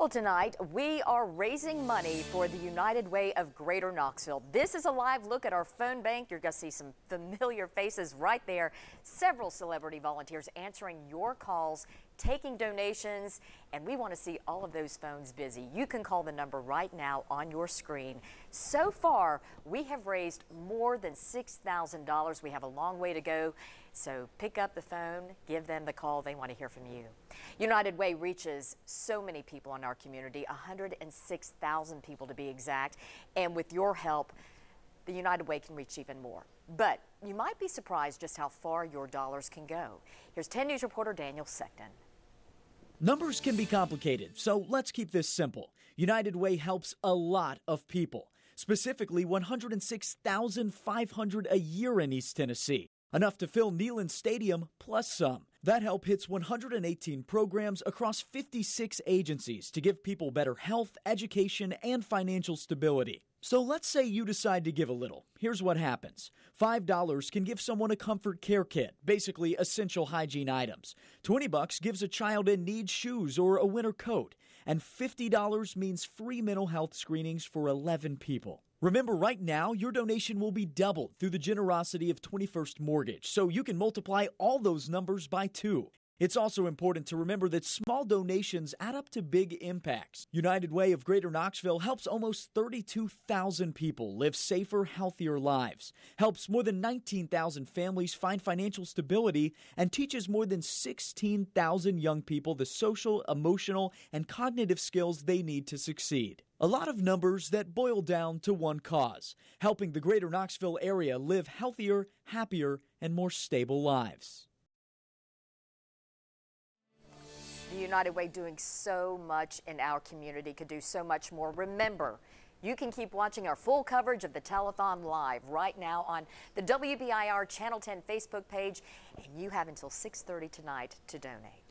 Well, tonight we are raising money for the United Way of Greater Knoxville. This is a live look at our phone bank. You're going to see some familiar faces right there. Several celebrity volunteers answering your calls, taking donations, and we want to see all of those phones busy. You can call the number right now on your screen. So far, we have raised more than $6,000. We have a long way to go. So pick up the phone, give them the call. They want to hear from you. United Way reaches so many people in our community, 106,000 people to be exact. And with your help, the United Way can reach even more. But you might be surprised just how far your dollars can go. Here's 10 News reporter Daniel Secton. Numbers can be complicated, so let's keep this simple. United Way helps a lot of people, specifically 106,500 a year in East Tennessee. Enough to fill Neyland Stadium plus some. That help hits 118 programs across 56 agencies to give people better health, education, and financial stability. So let's say you decide to give a little. Here's what happens. $5 can give someone a comfort care kit, basically essential hygiene items. $20 gives a child in need shoes or a winter coat. And $50 means free mental health screenings for 11 people. Remember, right now, your donation will be doubled through the generosity of 21st Mortgage, so you can multiply all those numbers by 2. It's also important to remember that small donations add up to big impacts. United Way of Greater Knoxville helps almost 32,000 people live safer, healthier lives, helps more than 19,000 families find financial stability, and teaches more than 16,000 young people the social, emotional, and cognitive skills they need to succeed. A lot of numbers that boil down to one cause, helping the Greater Knoxville area live healthier, happier, and more stable lives. The United Way doing so much in our community, could do so much more. Remember, you can keep watching our full coverage of the telethon live right now on the WBIR Channel 10 Facebook page, and you have until 6:30 tonight to donate.